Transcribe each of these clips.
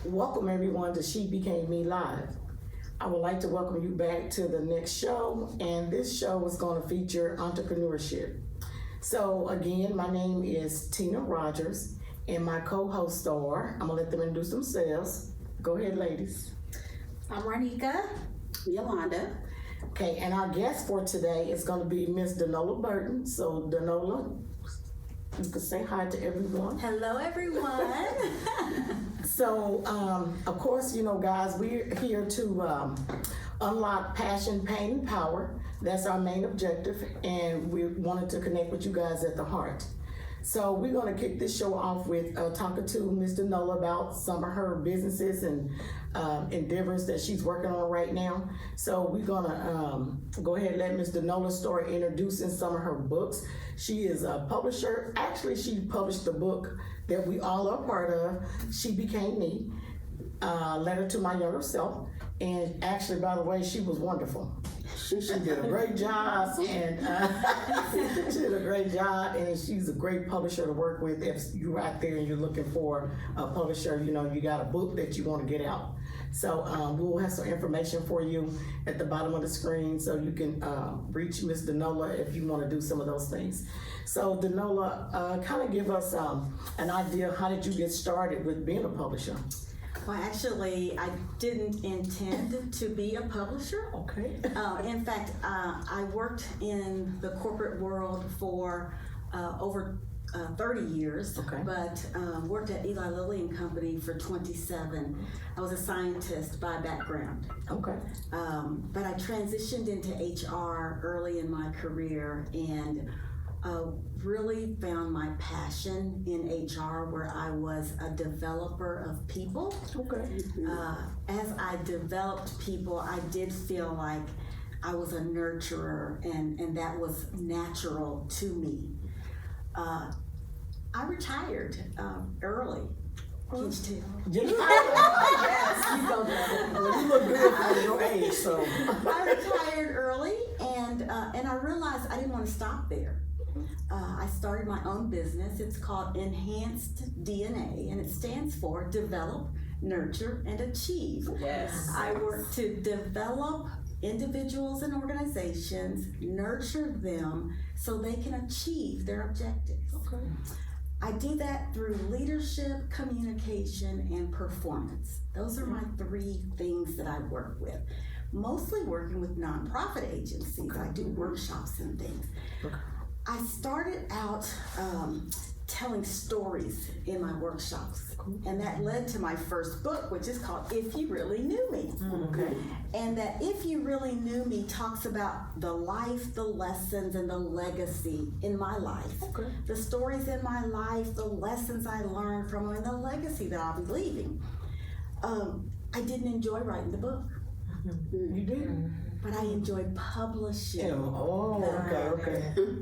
Welcome everyone to She Became Me Live. I would like to welcome you back to the next show, and this show is going to feature entrepreneurship. So again, my name is Tina Rogers, and my co-hosts are, I'm going to let them introduce themselves. Go ahead, ladies. I'm Ronieka. Yalonda. Okay, and our guest for today is going to be Miss Danola Burton. So Danola, you can say hi to everyone. Hello, everyone. So, of course, you know, guys, we're here to unlock passion, pain, and power. That's our main objective, and we wanted to connect with you guys at the heart. So we're going to kick this show off with talking to Ms. Danola about some of her businesses and endeavors that she's working on right now. So we're going to go ahead and let Ms. Danola start introducing some of her books. She is a publisher. Actually, she published the book that we all are part of, She Became Me, Letter to My Younger Self. And actually, by the way, she was wonderful. She did a great job, and she did a great job, and she's a great publisher to work with. If you're out there and you're looking for a publisher, you know, you got a book that you want to get out. So we'll have some information for you at the bottom of the screen, so you can reach Ms. Danola if you want to do some of those things. So Danola, kind of give us an idea, how did you get started with being a publisher? Well, actually, I didn't intend to be a publisher. Okay. In fact, I worked in the corporate world for over 30 years, Okay. but worked at Eli Lilly and Company for 27. I was a scientist by background. Okay. But I transitioned into HR early in my career and really found my passion in HR, where I was a developer of people. Okay. As I developed people, I did feel like I was a nurturer, and that was natural to me. I retired early. Can't you tell? Yes, you go there. Well, you look good for your age, so. I retired early, and I realized I didn't want to stop there. I started my own business. It's called Enhanced DNA, and it stands for Develop, Nurture, and Achieve. Yes. I work to develop individuals and organizations, nurture them so they can achieve their objectives. Okay. I do that through leadership, communication, and performance. Those are my three things that I work with. Mostly working with nonprofit agencies. I do workshops and things. Okay. I started out telling stories in my workshops, and that led to my first book, which is called If You Really Knew Me. Okay. And that If You Really Knew Me talks about the life, the lessons, and the legacy in my life. Okay. The stories in my life, the lessons I learned from them, and the legacy that I'll be leaving. I didn't enjoy writing the book, You did? but I enjoyed publishing. Oh,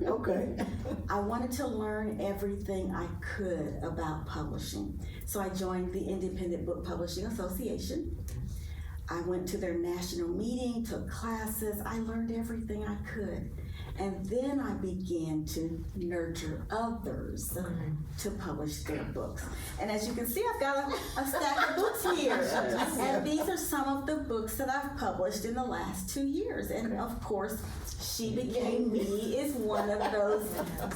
okay. I wanted to learn everything I could about publishing. So I joined the Independent Book Publishing Association. I went to their national meeting, took classes. I learned everything I could. And then I began to nurture others to publish their books. And as you can see, I've got a stack of books here. And these are some of the books that I've published in the last 2 years. And of course, She Became Me is one of those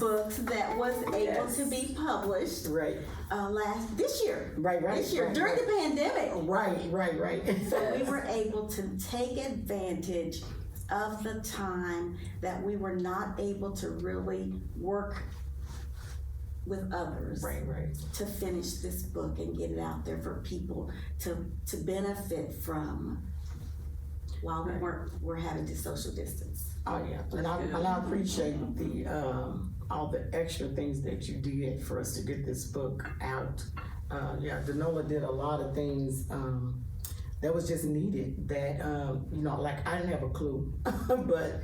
books that was able to be published this year. This year, during the pandemic. Right. So we were able to take advantage of the time that we were not able to really work with others to finish this book and get it out there for people to benefit from while we're having to social distance. Oh yeah, and I appreciate the all the extra things that you did for us to get this book out. Danola did a lot of things that was just needed. That you know, like I didn't have a clue, but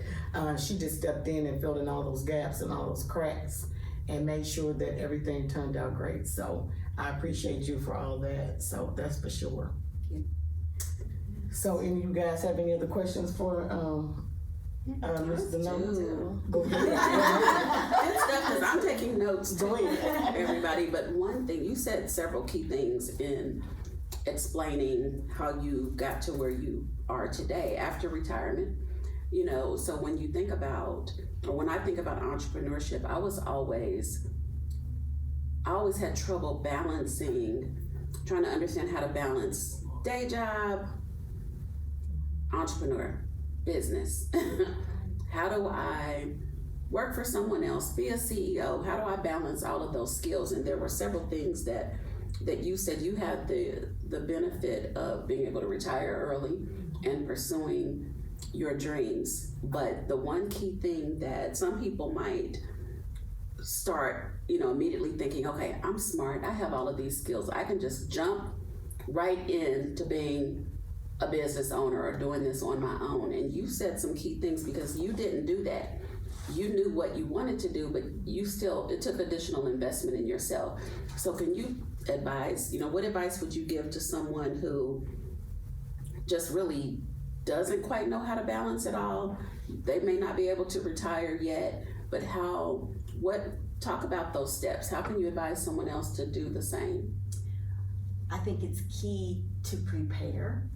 she just stepped in and filled in all those gaps and all those cracks, and made sure that everything turned out great. So I appreciate you for all that. So that's for sure. So, any of you guys have any other questions for Mr. No? Go ahead. Good stuff, because I'm taking notes too, everybody. But one thing, you said several key things in explaining how you got to where you are today after retirement. You know, so when you think about, or when I think about entrepreneurship, I always had trouble trying to understand how to balance day job, entrepreneur, business. How do I work for someone else, be a CEO? How do I balance all of those skills? And there were several things that you said. You had the benefit of being able to retire early and pursuing your dreams. But the one key thing that some people might start, you know, immediately thinking, okay, I'm smart, I have all of these skills, I can just jump right into being a business owner or doing this on my own. And you said some key things, because you didn't do that. You knew what you wanted to do, but it took additional investment in yourself. So can you advise, you know, what advice would you give to someone who just really doesn't quite know how to balance it all? They may not be able to retire yet, but talk about those steps. How can you advise someone else to do the same? I think it's key to prepare.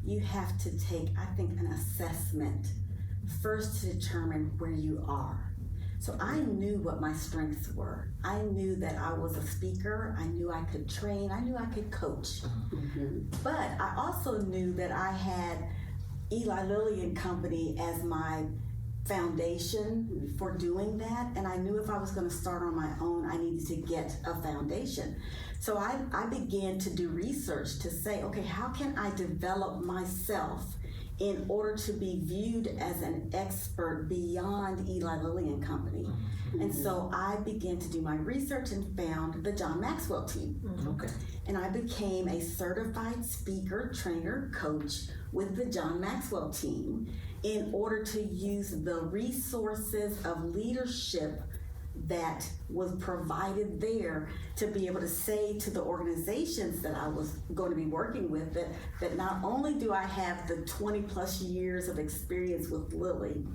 You have to take, I think, an assessment first to determine where you are. So I knew what my strengths were. I knew that I was a speaker. I knew I could train. I knew I could coach. Mm-hmm. But I also knew that I had Eli Lilly and Company as my foundation for doing that, and I knew if I was going to start on my own, I needed to get a foundation. So I began to do research to say, okay, how can I develop myself in order to be viewed as an expert beyond Eli Lilly and Company? And so I began to do my research and found the John Maxwell team. Okay. And I became a certified speaker, trainer, coach with the John Maxwell team in order to use the resources of leadership that was provided there to be able to say to the organizations that I was going to be working with that not only do I have the 20 plus years of experience with Lilly,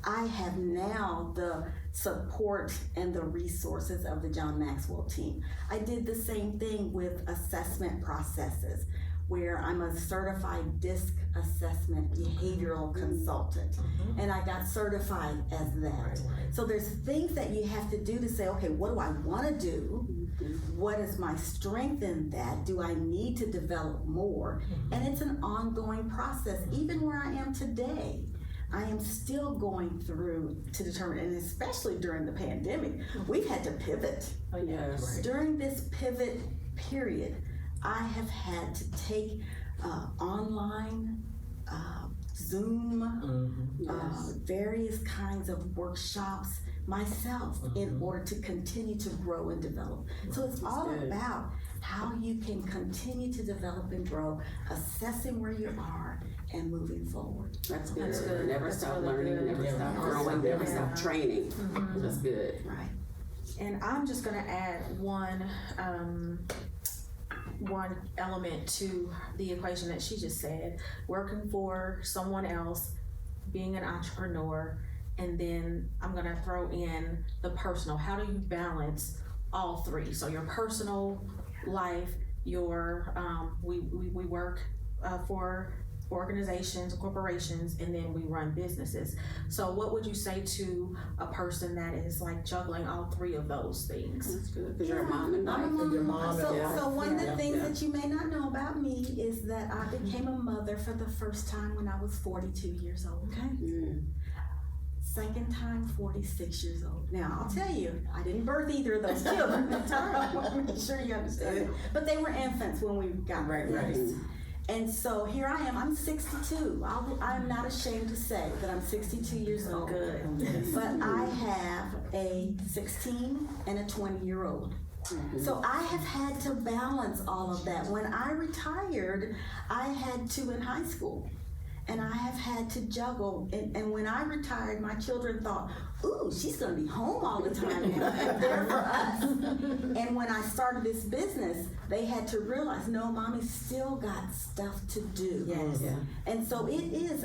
I have now the support and the resources of the John Maxwell team. I did the same thing with assessment processes, where I'm a certified DISC assessment behavioral consultant, and I got certified as that. So there's things that you have to do to say, okay, what do I want to do? What is my strength in that? Do I need to develop more? And it's an ongoing process. Even where I am today, I am still going through to determine, and especially during the pandemic, we've had to pivot. Oh, yes. During this pivot period, I have had to take online, Zoom, various kinds of workshops myself in order to continue to grow and develop. So it's all about how you can continue to develop and grow, assessing where you are and moving forward. That's good. That's good. Never That's stop really learning, good. never stop Yeah. growing, never Yeah. stop training. That's good. Right. And I'm just gonna add one element to the equation that she just said: working for someone else, being an entrepreneur, and then I'm gonna throw in the personal. How do you balance all three? So your personal life, your we work for organizations, corporations, and then we run businesses. So what would you say to a person that is like juggling all three of those things? That's good, because you're a mom and I'm a wife. mom. Your mom So, and so one of the yeah. things that you may not know about me is that I became a mother for the first time when I was 42 years old. Mm. Second time, 46 years old. Now, I'll tell you, I didn't birth either of those children at the time. I want to make sure you understand it. But they were infants when we got raised. And so here I am, I'm 62. I'm not ashamed to say that I'm 62 years old. Good. But I have a 16 and a 20-year-old. So I have had to balance all of that. When I retired, I had two in high school. And I have had to juggle. And when I retired, my children thought, ooh, she's gonna be home all the time now, and there for us. And when I started this business, they had to realize, no, mommy's still got stuff to do. Yes. Yeah. And so it is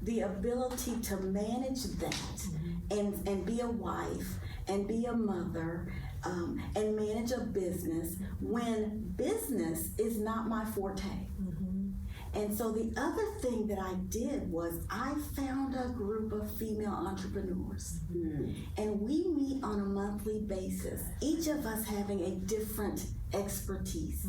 the ability to manage that and be a wife and be a mother and manage a business when business is not my forte. And so the other thing that I did was I found a group of female entrepreneurs. And we meet on a monthly basis, each of us having a different expertise.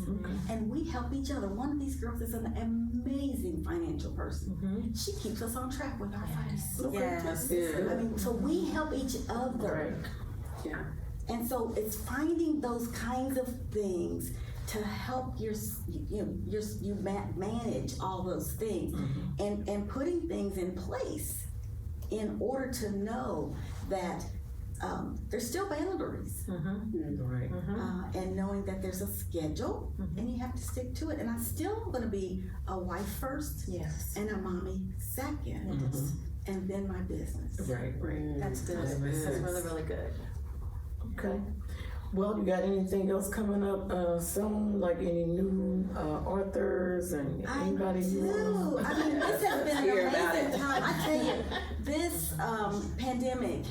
And we help each other. One of these girls is an amazing financial person. She keeps us on track with our finances. Yes. That's good. I mean, so we help each other. Yeah. And so it's finding those kinds of things to help you manage all those things and putting things in place in order to know that there's still boundaries and knowing that there's a schedule and you have to stick to it. And I'm still going to be a wife first and a mommy second and then my business. Right. That's good. That's really, really good. Okay. Well, you got anything else coming up soon? Like any new authors and anybody I new? do. I mean, this has been an Hear about amazing it. time. I tell you, this pandemic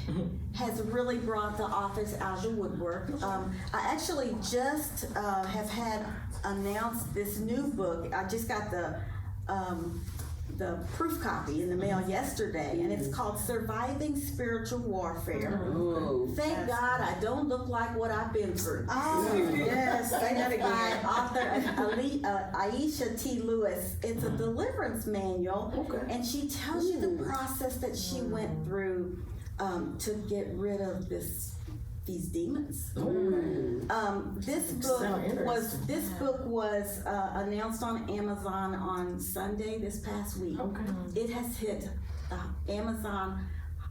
has really brought the authors out of the woodwork. I actually just have had announced this new book. I just got the proof copy in the mail yesterday, and it's called Surviving Spiritual Warfare. Ooh. Thank God I don't look like what I've been through. Yes, say that By again. author Aisha T. Lewis. It's a deliverance manual, Okay. and she tells you the process that she went through to get rid of these demons. This book was announced on Amazon on Sunday this past week. Okay. It has hit Amazon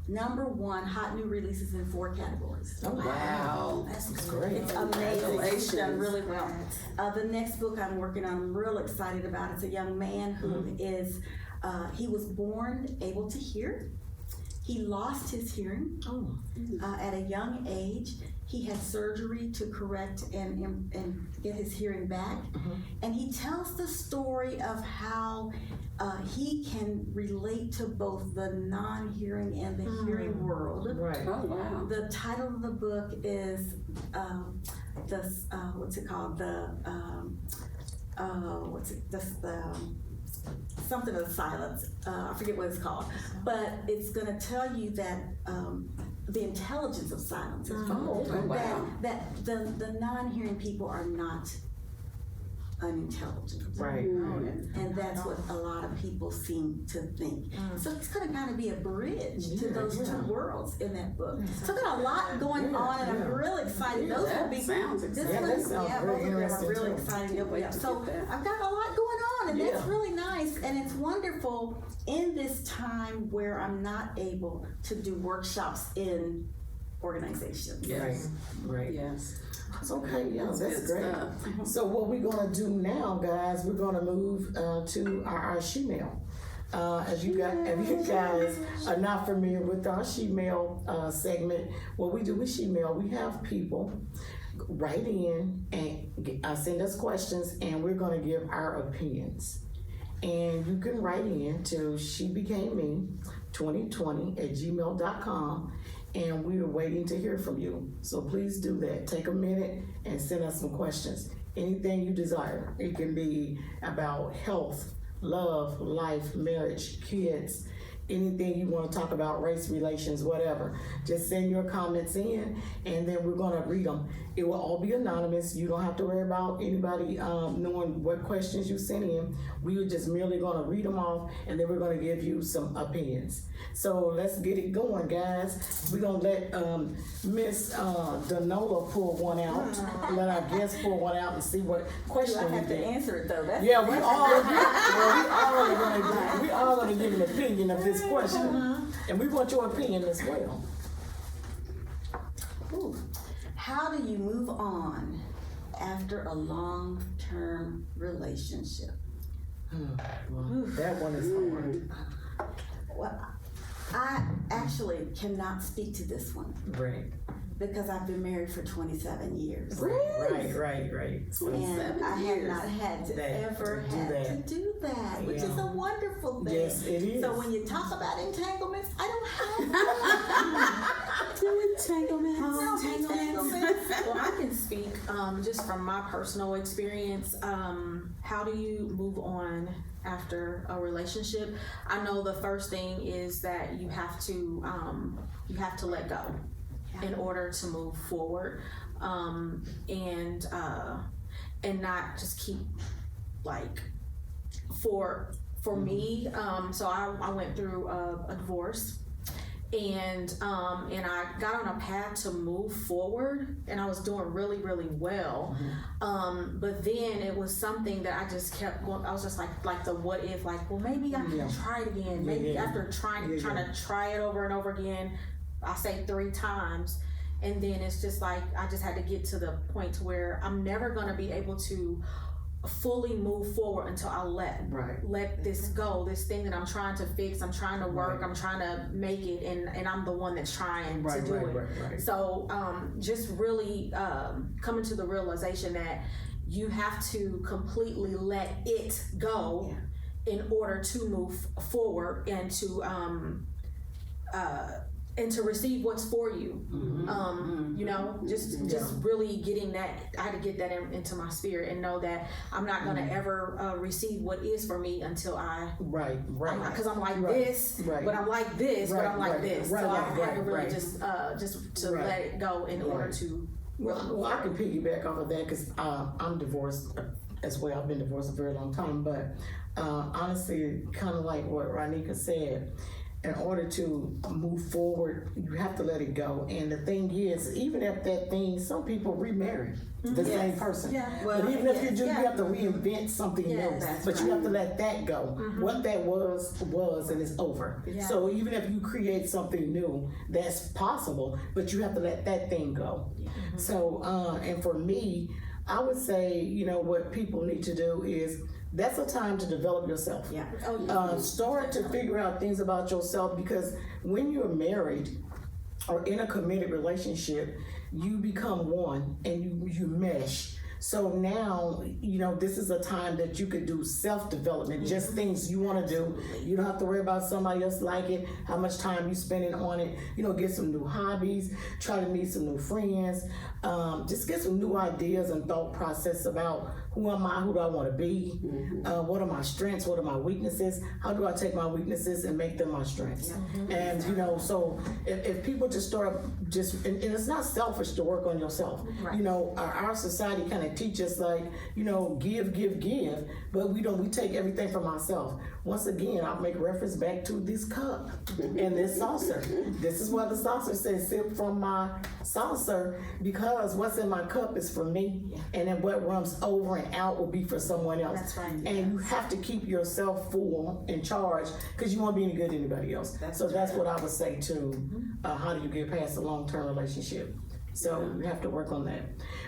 #1 hot new releases in 4 categories. Oh, Wow. That's great. It's amazing. It's done Congratulations. really well. The next book I'm working on, I'm real excited about. It's a young man who is, he was born able to hear. He lost his hearing at a young age. He had surgery to correct and get his hearing back. And he tells the story of how he can relate to both the non-hearing and the hearing world. Right. Oh, wow. The title of the book is what's it called? Something of silence. I forget what it's called, but it's going to tell you that the intelligence of silence. Oh, okay. Wow. That the non-hearing people are not unintelligent. Right. And that's what a lot of people seem to think. So it's going to kind of be a bridge to those two worlds in that book. So I've got a lot going on, and I'm real excited. Those will That be sounds this exciting. one, that sounds yeah, very both of them are interesting, really too. exciting. Can't wait to So get that. I've got a lot going on, and that's Yeah. really nice. And it's wonderful in this time where I'm not able to do workshops in organizations. Yes. Right. Yes. Okay, yeah, that's good great. stuff. So what we're gonna do now, guys, we're gonna move to our she-mail. If you guys are not familiar with our she-mail segment, what we do with she-mail, we have people write in and send us questions, and we're gonna give our opinions. And you can write in to shebecameme2020@gmail.com, and we are waiting to hear from you. So please do that. Take a minute and send us some questions. Anything you desire. It can be about health, love, life, marriage, kids, anything you want to talk about, race relations, whatever. Just send your comments in, and then we're going to read them. It will all be anonymous. You don't have to worry about anybody knowing what questions you sent in. We are just merely going to read them off, and then we're going to give you some opinions. So let's get it going, guys. We're going to let Miss Danola pull one out. Let our guest pull one out and see what question I we have to get. answer it though. That's Yeah, we all are going to give an opinion of this question, and we want your opinion as well. Ooh. How do you move on after a long-term relationship? Well, that one is hard. Well, I actually cannot speak to this one Right. because I've been married for 27 years. Right. And I have years. not had to That- ever do had that. to do that, which is Yeah. a wonderful thing. Yes, it is. So when you talk about entanglements, I don't have No entanglements. no entanglements. Well, I can speak just from my personal experience. How do you move on after a relationship? I know the first thing is that you have to let go in order to move forward, and not just keep like for me. So I went through a divorce. And I got on a path to move forward, and I was doing really, really well. But then it was something that I just kept going. I was just like the what if, like, well, maybe I can try it again. Maybe after trying to try it over and over again, I say 3 times, and then it's just like I just had to get to the point to where I'm never gonna be able to fully move forward until I let this go, this thing that I'm trying to fix, I'm trying to work, I'm trying to make it, and I'm the one that's trying to do it. Right. So just really coming to the realization that you have to completely let it go in order to move forward and to receive what's for you. You know, just really getting that. I had to get that into my spirit and know that I'm not gonna ever receive what is for me until I because I'm like this, but I'm like this, but I'm like this. So I had to really just to let it go in order to. Well, I can piggyback off of that because I'm divorced as well. I've been divorced a very long time, but honestly, kind of like what Ronieka said, in order to move forward, you have to let it go. And the thing is, even if that thing, some people remarry the same person. But even if you do, you have to reinvent something new. But you have to let that go. What that was and it's over. So even if you create something new, that's possible, but you have to let that thing go. So, and for me, I would say, you know, what people need to do is, that's a time to develop yourself. Start to figure out things about yourself, because when you're married or in a committed relationship, you become one and you mesh. So now, you know, this is a time that you could do self-development, just things you want to do. You don't have to worry about somebody else like it, how much time you spending on it. You know, get some new hobbies, try to meet some new friends, just get some new ideas and thought process about who am I, who do I want to be, what are my strengths, what are my weaknesses, how do I take my weaknesses and make them my strengths. And, you know, so if people just start and it's not selfish to work on yourself. You know, our society kind of teach us like, you know, give, but we take everything from ourselves. Once again, I'll make reference back to this cup and this saucer. This is why the saucer says sip from my saucer, because what's in my cup is for me, and then what runs over and out will be for someone else. That's right. And you have to keep yourself full in charge, because you won't be any good to anybody else. So that's what I would say too. How do you get past a long-term relationship? So you have to work on that.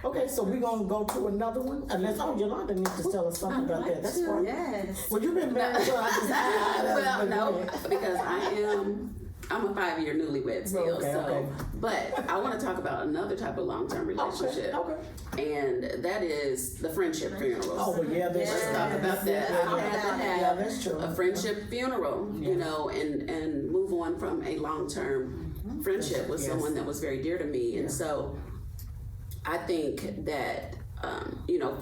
Okay, so we're gonna go to another one. Unless Yalonda needs to tell us something about that. That's fine. Yes. Well, you've been married, so I just Well, no, because I'm a 5-year newlywed still. Okay. But I want to talk about another type of long-term relationship, and that is the friendship funerals. Oh, well, yeah, Let's talk about that. I had to have that's true. a friendship funeral, you know, and move on from a long-term friendship with someone that was very dear to me. And so I think that, you know,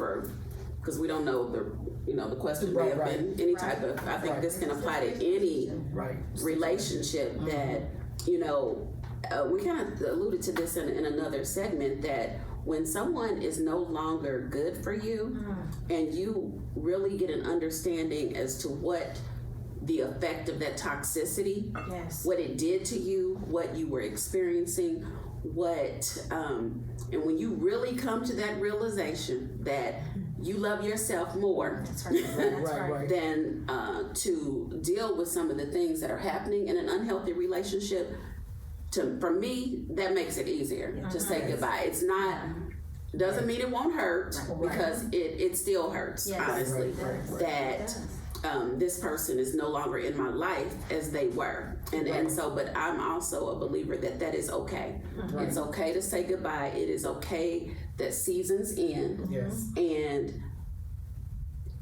because we don't know the question may have been any type of, I think this can apply to any relationship that, you know, we kind of alluded to this in another segment, that when someone is no longer good for you and you really get an understanding as to what the effect of that toxicity, what it did to you, what you were experiencing, and when you really come to that realization that you love yourself more than to deal with some of the things that are happening in an unhealthy relationship, for me, that makes it easier to say goodbye. It's not, doesn't mean it won't hurt, because it still hurts, Yes. honestly, that this person is no longer in my life as they were. And so, but I'm also a believer that is okay. It's okay to say goodbye. It is okay that seasons end. Yes. And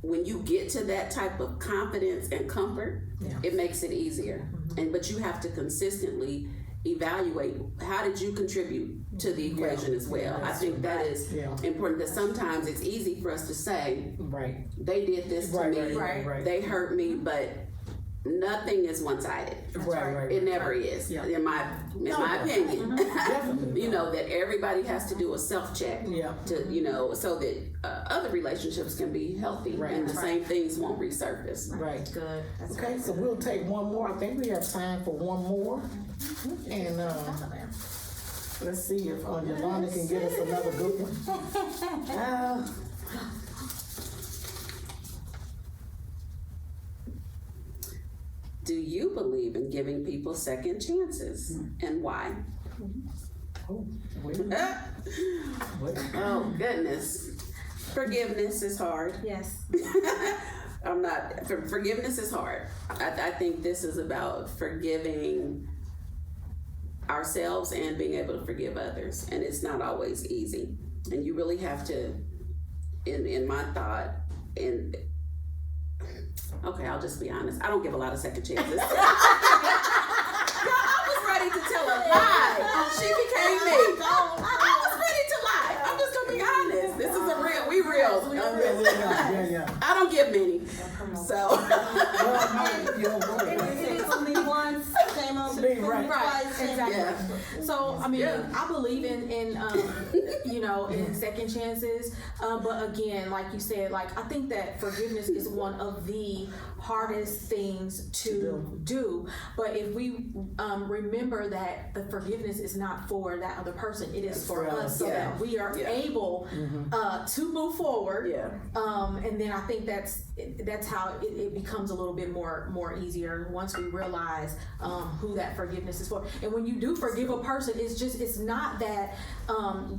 when you get to that type of confidence and comfort, it makes it easier. But you have to consistently evaluate, how did you contribute to the equation as well. I think that is important, because sometimes it's easy for us to say, they did this to me, they hurt me, but nothing is one-sided. It never is, in my opinion. You know, that everybody has to do a self-check to, you know, so that other relationships can be healthy and the same things won't resurface. Good. That's Okay, so we'll take one more. I think we have time for one more. And let's see if Yalonda can get us another good one. Do you believe in giving people second chances, and why? Oh, goodness. Forgiveness is hard. Yes. Forgiveness is hard. I think this is about forgiving ourselves and being able to forgive others. And it's not always easy. And you really have to, in my thought, okay, I'll just be honest. I don't give a lot of second chances. I was ready to tell a lie. She became me. I was ready to lie. I'm just gonna be honest. This is we real. I don't give many. So. Only once, came on twice, Exactly. So I mean, I believe in you know, in second chances, but again, like you said, like I think that forgiveness is one of the hardest things to do. But if we remember that the forgiveness is not for that other person, it is for us, so that we are able to move forward. And then I think that's how it becomes a little bit more easier once we realize who that forgiveness is for. And when you do forgive a person, it's not that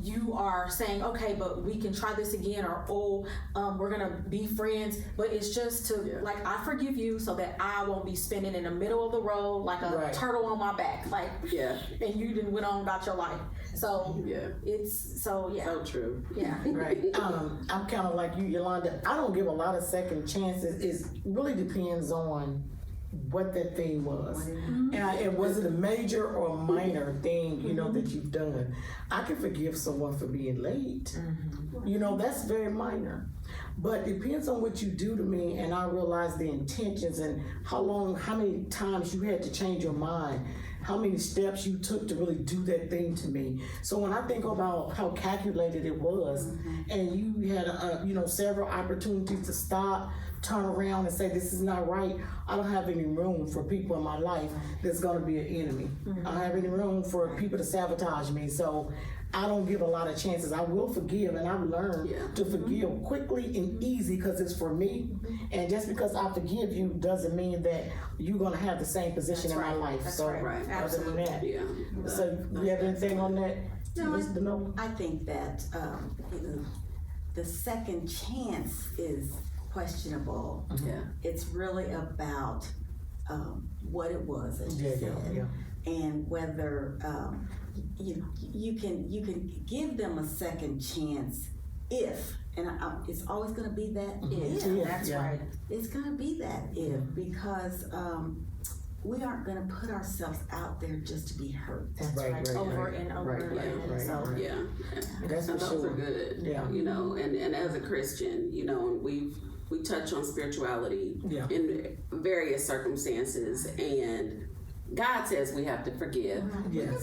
you are saying, okay, but we can try this again, or we're gonna be friends, but it's just to like, I forgive you so that I won't be spinning in the middle of the road like a turtle on my back, like and you didn't went on about your life. So it's so true. I'm kind of like you, Yalonda. I don't give a lot of second chances. It really depends on what that thing was. And was it a major or a minor thing, you know, that you've done? I can forgive someone for being late. You know, that's very minor. But it depends on what you do to me, and I realize the intentions and how many times you had to change your mind, how many steps you took to really do that thing to me. So when I think about how calculated it was, and you had several opportunities to stop, turn around and say, this is not right, I don't have any room for people in my life that's gonna be an enemy. I don't have any room for people to sabotage me. So I don't give a lot of chances. I will forgive, and I've learned to forgive quickly and easy because it's for me. And just because I forgive you doesn't mean that you're gonna have the same position in my life. Other than that. So you have anything on that? No, I think that the second chance is questionable. It's really about what it was, as you said, and whether you can give them a second chance if, and it's always going to be that if. That's right. It's going to be that if, because we aren't going to put ourselves out there just to be hurt. That's right. Over and over again. So That's for those sure. are good. You know, and as a Christian, you know, we touch on spirituality in various circumstances, and God says we have to forgive,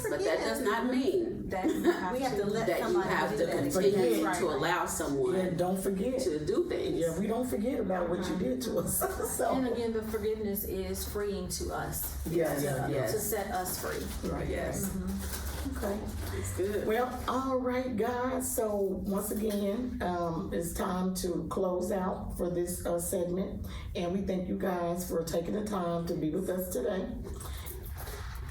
but that does not mean that we have to let that you have to continue to allow someone don't forget to do things. We don't forget about what you did to us. So. And again, the forgiveness is freeing to us. To set us free. Okay. It's good. Well, all right, guys. So once again, it's time to close out for this segment, and we thank you guys for taking the time to be with us today.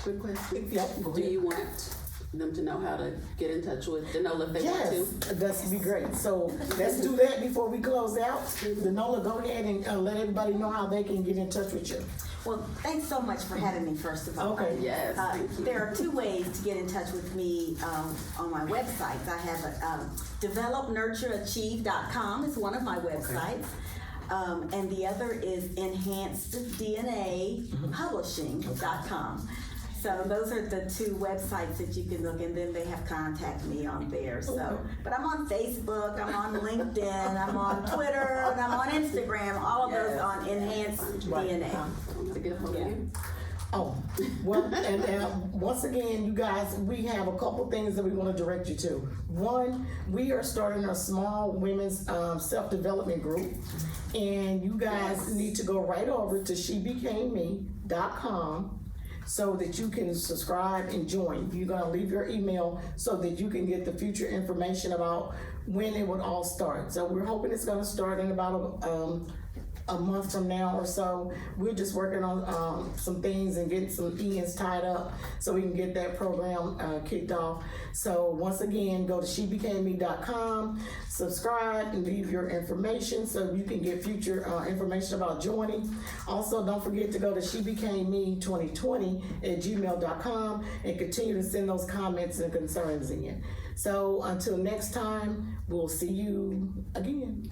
Quick question. Yep, go Do ahead. you want them to know how to get in touch with Danola if they Yes, want to? that's be great. So let's do that before we close out. Danola, go ahead and let everybody know how they can get in touch with you. Well, thanks so much for having me, first of all. Okay. Yes, thank you. There are two ways to get in touch with me on my websites. I have developnurtureachieve.com is one of my websites. And the other is enhancedDNApublishing.com. So those are the two websites that you can look, and then they have contact me on there. So, but I'm on Facebook, I'm on LinkedIn, I'm on Twitter, and I'm on Instagram. All of those on Enhanced DNA. To get a hold of you. Oh, well, and once again, you guys, we have a couple things that we want to direct you to. One, we are starting a small women's self-development group, and you guys need to go right over to shebecameme.com so that you can subscribe and join. You're gonna leave your email so that you can get the future information about when it would all start. So we're hoping it's gonna start in about a month from now or so. We're just working on some things and getting some ends tied up so we can get that program kicked off. So once again, go to shebecameme.com, subscribe and leave your information so you can get future information about joining. Also, don't forget to go to shebecameme2020@gmail.com and continue to send those comments and concerns in. So until next time, we'll see you again.